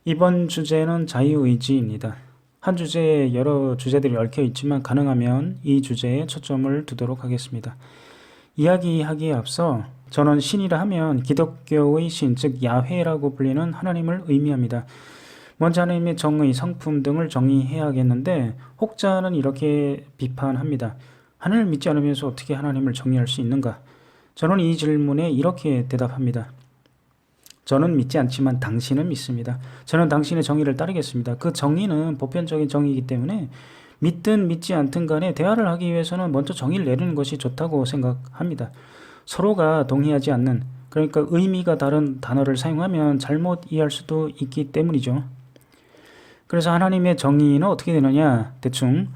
이번 주제는 자유의지입니다. 한 주제에 여러 주제들이 얽혀 있지만 가능하면 이 주제에 초점을 두도록 하겠습니다. 이야기하기에 앞서 저는 신이라 하면 기독교의 신, 즉 야훼라고 불리는 하나님을 의미합니다. 먼저 하나님의 정의, 성품 등을 정의해야겠는데 혹자는 이렇게 비판합니다. 하나님을 믿지 않으면서 어떻게 하나님을 정의할 수 있는가? 저는 이 질문에 이렇게 대답합니다. 저는 믿지 않지만 당신은 믿습니다. 저는 당신의 정의를 따르겠습니다. 그 정의는 보편적인 정의이기 때문에 믿든 믿지 않든 간에 대화를 하기 위해서는 먼저 정의를 내리는 것이 좋다고 생각합니다. 서로가 동의하지 않는, 그러니까 의미가 다른 단어를 사용하면 잘못 이해할 수도 있기 때문이죠. 그래서 하나님의 정의는 어떻게 되느냐? 대충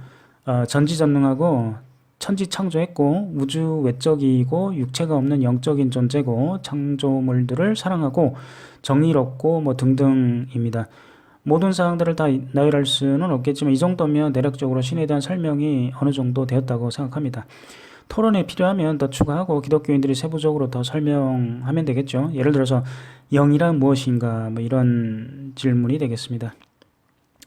전지전능하고 천지창조했고 우주 외적이고 육체가 없는 영적인 존재고 창조물들을 사랑하고 정의롭고 등등입니다. 모든 사항들을 다 나열할 수는 없겠지만 이 정도면 대략적으로 신에 대한 설명이 어느 정도 되었다고 생각합니다. 토론에 필요하면 더 추가하고 기독교인들이 세부적으로 더 설명하면 되겠죠. 예를 들어서 영이란 무엇인가 이런 질문이 되겠습니다.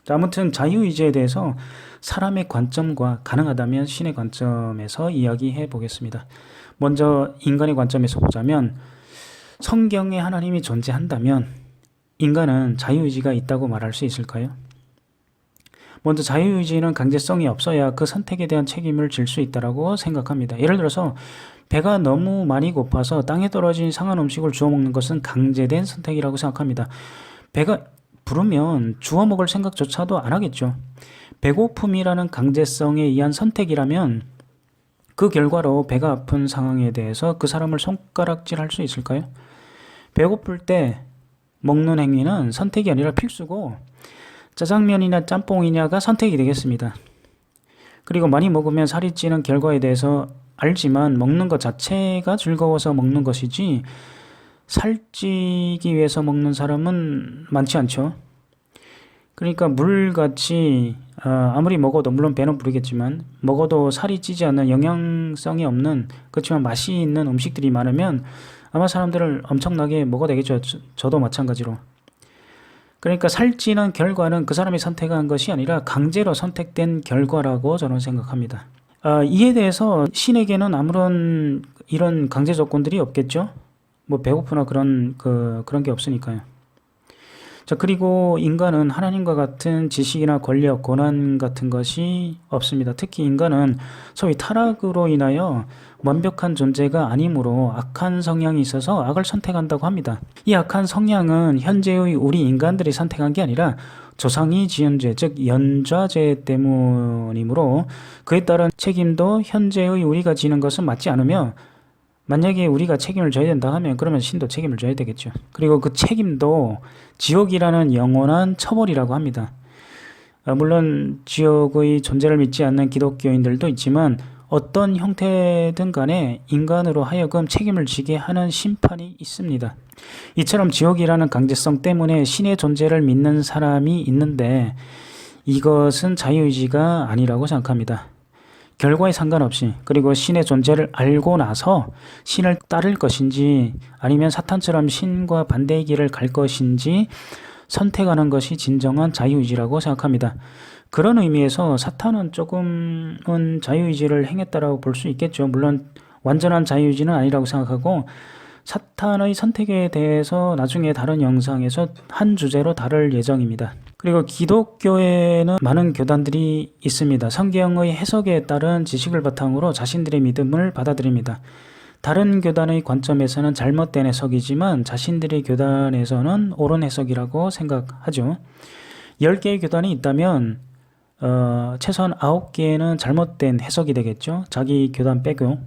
아무튼 자유의지에 대해서 사람의 관점과 가능하다면 신의 관점에서 이야기해 보겠습니다. 먼저 인간의 관점에서 보자면 성경에 하나님이 존재한다면 인간은 자유의지가 있다고 말할 수 있을까요? 먼저 자유의지는 강제성이 없어야 그 선택에 대한 책임을 질 수 있다고 생각합니다. 예를 들어서 배가 너무 많이 고파서 땅에 떨어진 상한 음식을 주워 먹는 것은 강제된 선택이라고 생각합니다. 배가 부르면 주워 먹을 생각조차도 안 하겠죠. 배고픔이라는 강제성에 의한 선택이라면 그 결과로 배가 아픈 상황에 대해서 그 사람을 손가락질할 수 있을까요? 배고플 때 먹는 행위는 선택이 아니라 필수고 짜장면이나 짬뽕이냐가 선택이 되겠습니다. 그리고 많이 먹으면 살이 찌는 결과에 대해서 알지만 먹는 것 자체가 즐거워서 먹는 것이지 살찌기 위해서 먹는 사람은 많지 않죠. 그러니까 물같이 아무리 먹어도, 물론 배는 부르겠지만 먹어도 살이 찌지 않는 영양성이 없는, 그렇지만 맛이 있는 음식들이 많으면 아마 사람들을 엄청나게 먹어야 되겠죠. 저도 마찬가지로. 그러니까 살찌는 결과는 그 사람이 선택한 것이 아니라 강제로 선택된 결과라고 저는 생각합니다. 이에 대해서 신에게는 아무런 이런 강제 조건들이 없겠죠. 배고프나 그런 게 없으니까요. 자, 그리고 인간은 하나님과 같은 지식이나 권력, 고난 같은 것이 없습니다. 특히 인간은 소위 타락으로 인하여 완벽한 존재가 아니므로 악한 성향이 있어서 악을 선택한다고 합니다. 이 악한 성향은 현재의 우리 인간들이 선택한 게 아니라 조상이 지은 죄, 즉 연좌죄 때문이므로 그에 따른 책임도 현재의 우리가 지는 것은 맞지 않으며 만약에 우리가 책임을 져야 된다 하면 그러면 신도 책임을 져야 되겠죠. 그리고 그 책임도 지옥이라는 영원한 처벌이라고 합니다. 물론 지옥의 존재를 믿지 않는 기독교인들도 있지만 어떤 형태든 간에 인간으로 하여금 책임을 지게 하는 심판이 있습니다. 이처럼 지옥이라는 강제성 때문에 신의 존재를 믿는 사람이 있는데 이것은 자유의지가 아니라고 생각합니다. 결과에 상관없이, 그리고 신의 존재를 알고 나서 신을 따를 것인지 아니면 사탄처럼 신과 반대의 길을 갈 것인지 선택하는 것이 진정한 자유의지라고 생각합니다. 그런 의미에서 사탄은 조금은 자유의지를 행했다라고 볼 수 있겠죠. 물론 완전한 자유의지는 아니라고 생각하고 사탄의 선택에 대해서 나중에 다른 영상에서 한 주제로 다룰 예정입니다. 그리고 기독교에는 많은 교단들이 있습니다. 성경의 해석에 따른 지식을 바탕으로 자신들의 믿음을 받아들입니다. 다른 교단의 관점에서는 잘못된 해석이지만 자신들의 교단에서는 옳은 해석이라고 생각하죠. 10개의 교단이 있다면 최소한 9개는 잘못된 해석이 되겠죠. 자기 교단 빼고.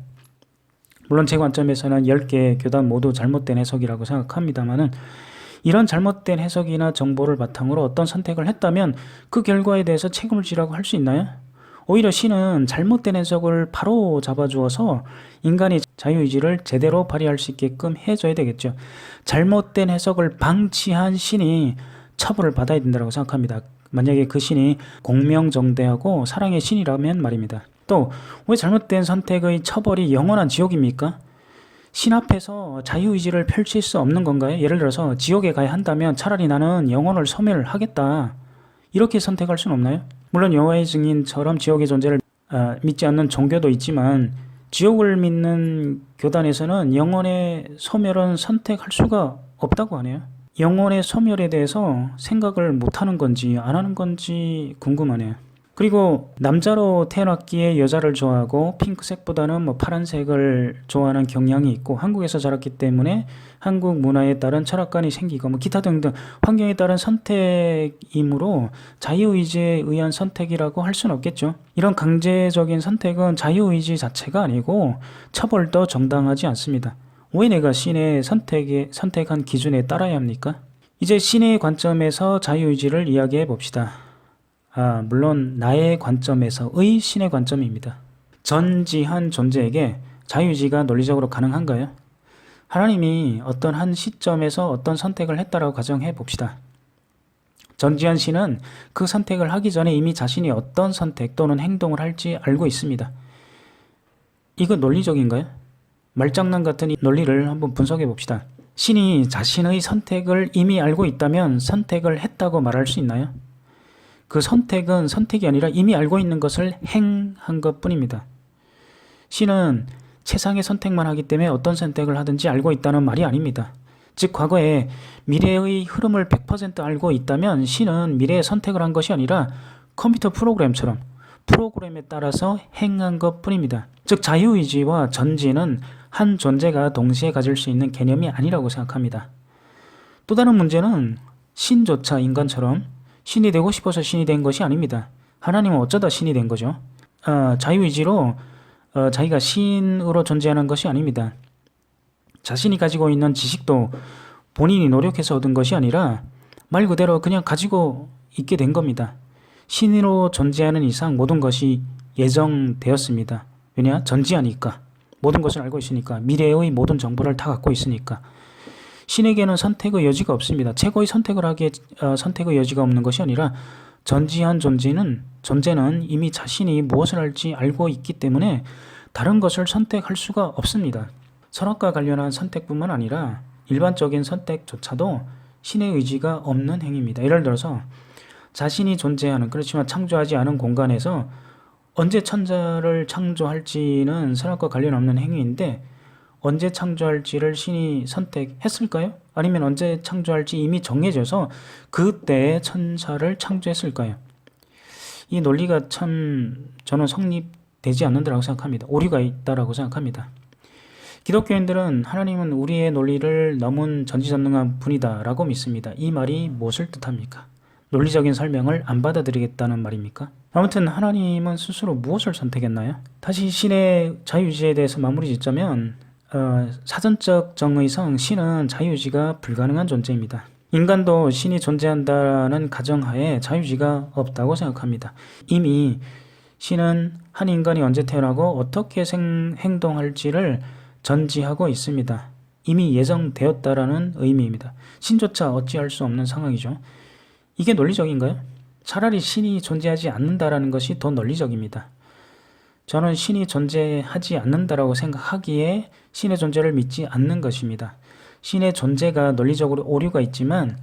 물론 제 관점에서는 10개 교단 모두 잘못된 해석이라고 생각합니다만은 이런 잘못된 해석이나 정보를 바탕으로 어떤 선택을 했다면 그 결과에 대해서 책임을 지라고 할 수 있나요? 오히려 신은 잘못된 해석을 바로 잡아주어서 인간이 자유의지를 제대로 발휘할 수 있게끔 해줘야 되겠죠. 잘못된 해석을 방치한 신이 처벌을 받아야 된다고 생각합니다. 만약에 그 신이 공명정대하고 사랑의 신이라면 말입니다. 또 왜 잘못된 선택의 처벌이 영원한 지옥입니까? 신 앞에서 자유의지를 펼칠 수 없는 건가요? 예를 들어서 지옥에 가야 한다면 차라리 나는 영혼을 소멸하겠다. 이렇게 선택할 수는 없나요? 물론 여호와의 증인처럼 지옥의 존재를 믿지 않는 종교도 있지만 지옥을 믿는 교단에서는 영혼의 소멸은 선택할 수가 없다고 하네요. 영혼의 소멸에 대해서 생각을 못하는 건지 안 하는 건지 궁금하네요. 그리고 남자로 태어났기에 여자를 좋아하고 핑크색보다는 파란색을 좋아하는 경향이 있고 한국에서 자랐기 때문에 한국 문화에 따른 철학관이 생기고 기타 등등 환경에 따른 선택이므로 자유의지에 의한 선택이라고 할 수는 없겠죠. 이런 강제적인 선택은 자유의지 자체가 아니고 처벌도 정당하지 않습니다. 왜 내가 신의 선택한 기준에 따라야 합니까? 이제 신의 관점에서 자유의지를 이야기해 봅시다. 물론 나의 관점에서의 신의 관점입니다. 전지한 존재에게 자유의지가 논리적으로 가능한가요? 하나님이 어떤 한 시점에서 어떤 선택을 했다라고 가정해 봅시다. 전지한 신은 그 선택을 하기 전에 이미 자신이 어떤 선택 또는 행동을 할지 알고 있습니다. 이거 논리적인가요? 말장난 같은 이 논리를 한번 분석해 봅시다. 신이 자신의 선택을 이미 알고 있다면 선택을 했다고 말할 수 있나요? 그 선택은 선택이 아니라 이미 알고 있는 것을 행한 것 뿐입니다. 신은 최상의 선택만 하기 때문에 어떤 선택을 하든지 알고 있다는 말이 아닙니다. 즉 과거에 미래의 흐름을 100% 알고 있다면 신은 미래의 선택을 한 것이 아니라 컴퓨터 프로그램처럼 프로그램에 따라서 행한 것 뿐입니다. 즉 자유의지와 전지는 한 존재가 동시에 가질 수 있는 개념이 아니라고 생각합니다. 또 다른 문제는 신조차 인간처럼 신이 되고 싶어서 신이 된 것이 아닙니다. 하나님은 어쩌다 신이 된 거죠. 자유의지로 자기가 신으로 존재하는 것이 아닙니다. 자신이 가지고 있는 지식도 본인이 노력해서 얻은 것이 아니라 말 그대로 그냥 가지고 있게 된 겁니다. 신으로 존재하는 이상 모든 것이 예정되었습니다. 왜냐? 전지하니까. 모든 것을 알고 있으니까. 미래의 모든 정보를 다 갖고 있으니까. 신에게는 선택의 여지가 없습니다. 최고의 선택을 하기에 선택의 여지가 없는 것이 아니라 전지한 존재는 이미 자신이 무엇을 할지 알고 있기 때문에 다른 것을 선택할 수가 없습니다. 철학과 관련한 선택뿐만 아니라 일반적인 선택조차도 신의 의지가 없는 행위입니다. 예를 들어서 자신이 존재하는 그렇지만 창조하지 않은 공간에서 언제 천자를 창조할지는 철학과 관련 없는 행위인데 언제 창조할지를 신이 선택했을까요? 아니면 언제 창조할지 이미 정해져서 그때의 천사를 창조했을까요? 이 논리가 참 저는 성립되지 않는다고 생각합니다. 오류가 있다라고 생각합니다. 기독교인들은 하나님은 우리의 논리를 넘은 전지전능한 분이다라고 믿습니다. 이 말이 무엇을 뜻합니까? 논리적인 설명을 안 받아들이겠다는 말입니까? 아무튼 하나님은 스스로 무엇을 선택했나요? 다시 신의 자유의지에 대해서 마무리 짓자면 사전적 정의상 신은 자유의지가 불가능한 존재입니다. 인간도 신이 존재한다는 가정하에 자유의지가 없다고 생각합니다. 이미 신은 한 인간이 언제 태어나고 어떻게 행동할지를 전지하고 있습니다. 이미 예정되었다라는 의미입니다. 신조차 어찌할 수 없는 상황이죠. 이게 논리적인가요? 차라리 신이 존재하지 않는다라는 것이 더 논리적입니다. 저는 신이 존재하지 않는다라고 생각하기에 신의 존재를 믿지 않는 것입니다. 신의 존재가 논리적으로 오류가 있지만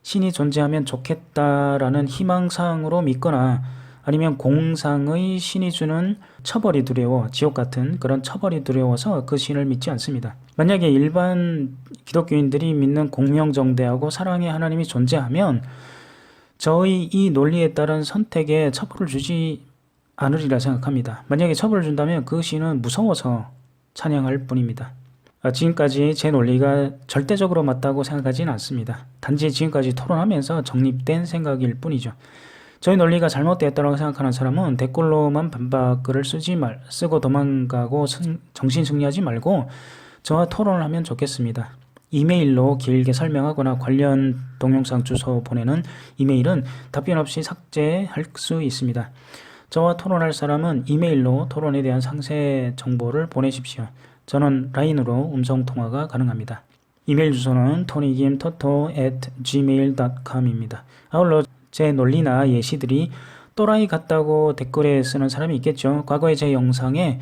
신이 존재하면 좋겠다라는 희망사항으로 믿거나 아니면 공상의 신이 주는 처벌이 두려워 지옥 같은 그런 처벌이 두려워서 그 신을 믿지 않습니다. 만약에 일반 기독교인들이 믿는 공명정대하고 사랑의 하나님이 존재하면 저의 이 논리에 따른 선택에 처벌을 주지 않으리라 생각합니다. 만약에 처벌을 준다면 그 신은 무서워서 찬양할 뿐입니다. 지금까지 제 논리가 절대적으로 맞다고 생각하지는 않습니다. 단지 지금까지 토론하면서 정립된 생각일 뿐이죠. 저희 논리가 잘못되었다고 생각하는 사람은 댓글로만 반박글을 쓰고 도망가고 정신승리하지 말고 저와 토론을 하면 좋겠습니다. 이메일로 길게 설명하거나 관련 동영상 주소 보내는 이메일은 답변 없이 삭제할 수 있습니다. 저와 토론할 사람은 이메일로 토론에 대한 상세 정보를 보내십시오. 저는 라인으로 음성통화가 가능합니다. 이메일 주소는 tonygimtoto@gmail.com입니다. 아울러 제 논리나 예시들이 또라이 같다고 댓글에 쓰는 사람이 있겠죠. 과거에 제 영상에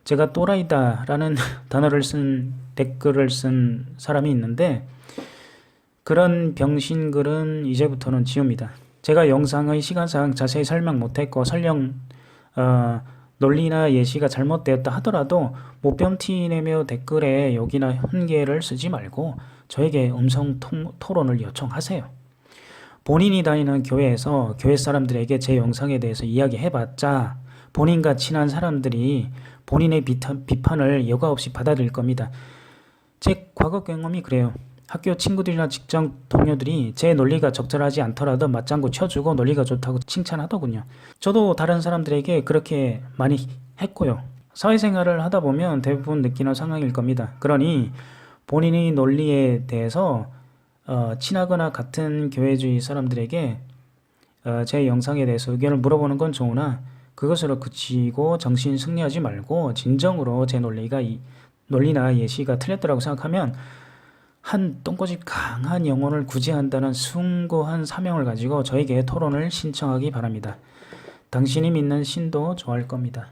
제가 또라이다라는 단어를 쓴 댓글을 쓴 사람이 있는데 그런 병신글은 이제부터는 지웁니다. 제가 영상의 시간상 자세히 설명 못했고 설령 논리나 예시가 잘못되었다 하더라도 모병티 내며 댓글에 욕이나 훈계를 쓰지 말고 저에게 음성 토론을 요청하세요. 본인이 다니는 교회에서 교회 사람들에게 제 영상에 대해서 이야기해봤자 본인과 친한 사람들이 본인의 비판을 여과 없이 받아들일 겁니다. 제 과거 경험이 그래요. 학교 친구들이나 직장 동료들이 제 논리가 적절하지 않더라도 맞장구 쳐주고 논리가 좋다고 칭찬하더군요. 저도 다른 사람들에게 그렇게 많이 했고요. 사회생활을 하다 보면 대부분 느끼는 상황일 겁니다. 그러니 본인의 논리에 대해서 친하거나 같은 교회주의 사람들에게 제 영상에 대해서 의견을 물어보는 건 좋으나 그것으로 그치고 정신 승리하지 말고 진정으로 제 논리나 예시가 틀렸다고 생각하면 한 똥꼬집 강한 영혼을 구제한다는 숭고한 사명을 가지고 저에게 토론을 신청하기 바랍니다. 당신이 믿는 신도 좋아할 겁니다.